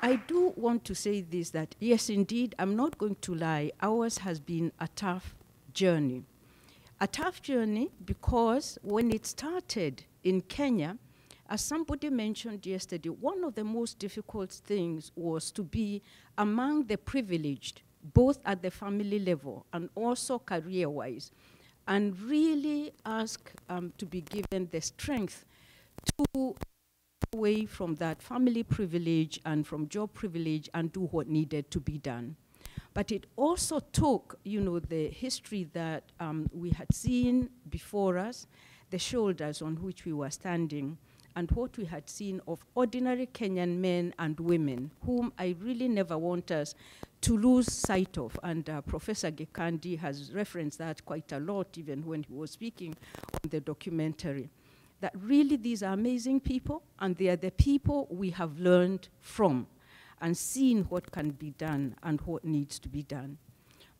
I do want to say this, that yes, indeed, I'm not going to lie, ours has been a tough journey. A tough journey because when it started in Kenya, as somebody mentioned yesterday, one of the most difficult things was to be among the privileged, both at the family level and also career-wise, and really ask to be given the strength to away from that family privilege and from job privilege and do what needed to be done. But it also took, you know, the history that we had seen before us, the shoulders on which we were standing, and what we had seen of ordinary Kenyan men and women, whom I really never want us to lose sight of. And Professor Gekandi has referenced that quite a lot, even when he was speaking on the documentary. That really these are amazing people, and they are the people we have learned from and seen what can be done and what needs to be done.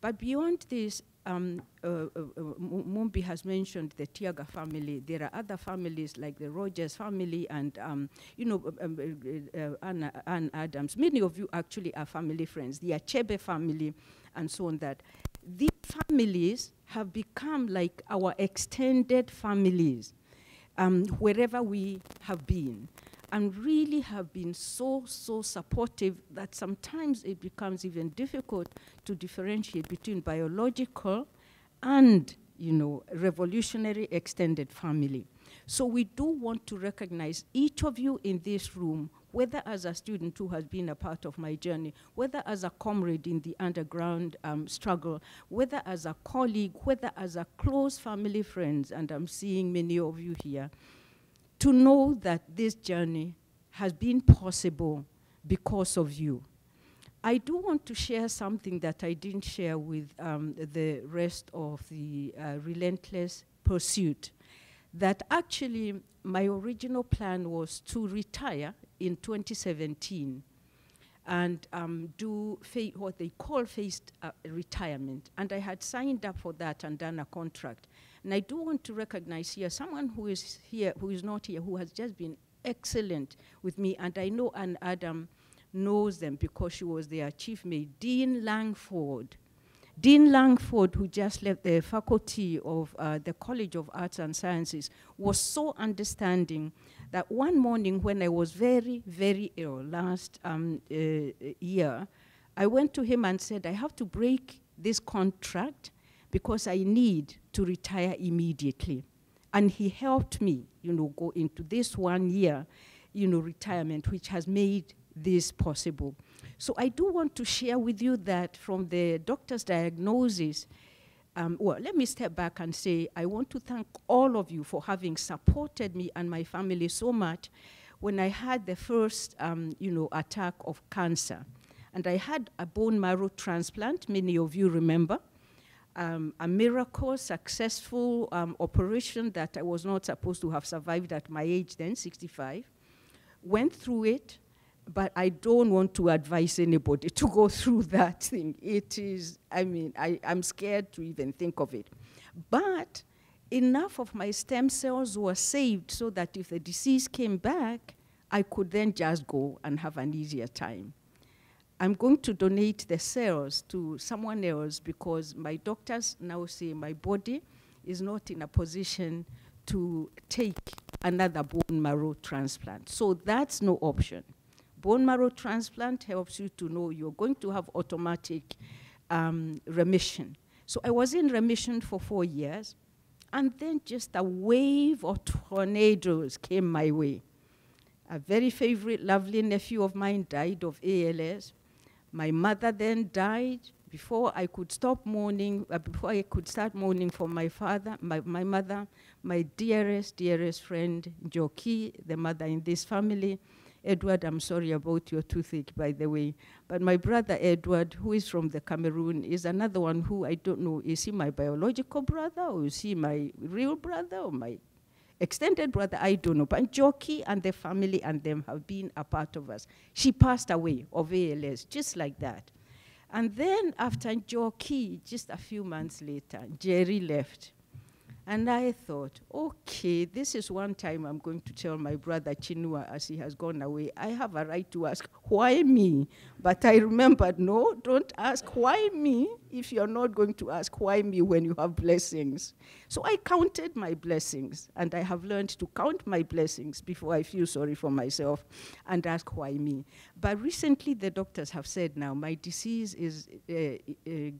But beyond this, Mumbi has mentioned the Tiaga family. There are other families like the Rogers family and, you know, Anne Adams. Many of you actually are family friends. The Achebe family and so on that. These families have become like our extended families wherever we have been, and really have been so supportive that sometimes it becomes even difficult to differentiate between biological and, you know, revolutionary extended family. So we do want to recognize each of you in this room, whether as a student who has been a part of my journey, whether as a comrade in the underground struggle, whether as a colleague, whether as a close family friends, and I'm seeing many of you here, to know that this journey has been possible because of you. I do want to share something that I didn't share with the rest of the relentless pursuit, that actually my original plan was to retire in 2017 and do what they call phased retirement. And I had signed up for that and done a contract. And I do want to recognize here someone who is here, who is not here, who has just been excellent with me. And I know Anne Adam knows them because she was their chief mate, Dean Langford. Dean Langford, who just left the faculty of the College of Arts and Sciences, was so understanding that one morning when I was very, very ill last year, I went to him and said, I have to break this contract because I need to retire immediately. And he helped me, you know, go into this 1 year, you know, retirement, which has made this possible. So I do want to share with you that from the doctor's diagnosis, well, let me step back and say I want to thank all of you for having supported me and my family so much when I had the first, you know, attack of cancer. And I had a bone marrow transplant, many of you remember. A miracle, successful operation that I was not supposed to have survived at my age then, 65. Went through it, but I don't want to advise anybody to go through that thing. It is, I mean, I'm scared to even think of it. But enough of my stem cells were saved so that if the disease came back, I could then just go and have an easier time. I'm going to donate the cells to someone else because my doctors now say my body is not in a position to take another bone marrow transplant. So that's no option. Bone marrow transplant helps you to know you're going to have automatic remission. So I was in remission for 4 years, and then just a wave of tornadoes came my way. A very favorite, lovely nephew of mine died of ALS. My mother then died before I could stop mourning, before I could start mourning for my father, my mother, my dearest friend, Joki, the mother in this family. Edward, I'm sorry about your toothache, by the way. But my brother Edward, who is from the Cameroon, is another one who I don't know, is he my biological brother, or is he my real brother, or my extended brother? I don't know. But Joki and the family and them have been a part of us. She passed away of ALS, just like that. And then after Joki, just a few months later, Jerry left. And I thought, okay, this is one time I'm going to tell my brother Chinua, as he has gone away, I have a right to ask, why me? But I remembered, no, don't ask why me if you're not going to ask why me when you have blessings. So I counted my blessings, and I have learned to count my blessings before I feel sorry for myself and ask why me. But recently the doctors have said now my disease is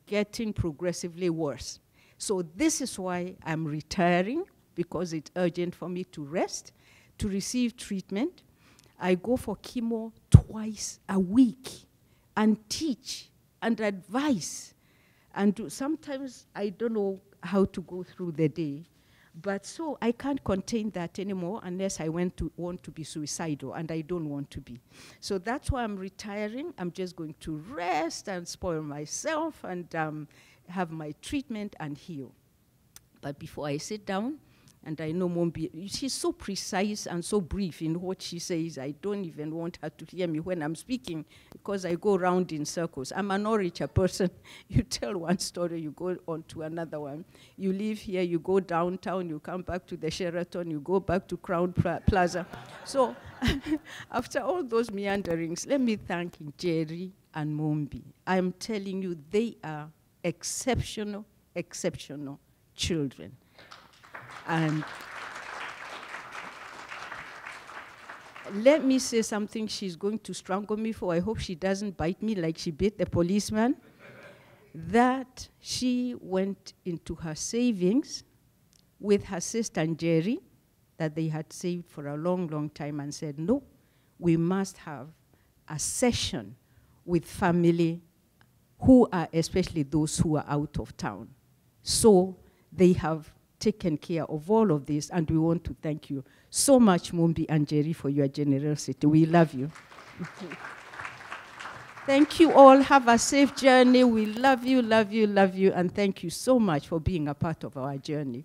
getting progressively worse. So this is why I'm retiring, because it's urgent for me to rest, to receive treatment. I go for chemo twice a week and teach and advise. And sometimes I don't know how to go through the day. But so I can't contain that anymore unless I want to be suicidal, and I don't want to be. So that's why I'm retiring. I'm just going to rest and spoil myself and have my treatment and heal. But before I sit down, and I know Mombi, she's so precise and so brief in what she says, I don't even want her to hear me when I'm speaking, because I go around in circles. I'm an orator person. You tell one story, you go on to another one. You leave here, you go downtown, you come back to the Sheraton, you go back to Crown Plaza. So after all those meanderings, let me thank Jerry and Mombi. I'm telling you, they are exceptional, exceptional children. And let me say something she's going to strangle me for. I hope she doesn't bite me like she bit the policeman. That she went into her savings with her sister Jerry, that they had saved for a long, long time, and said, no, we must have a session with family who are, especially those who are out of town. So they have taken care of all of this, and we want to thank you so much, Mombi and Jerry, for your generosity. We love you. Thank you all. Have a safe journey. We love you, love you, love you, and thank you so much for being a part of our journey.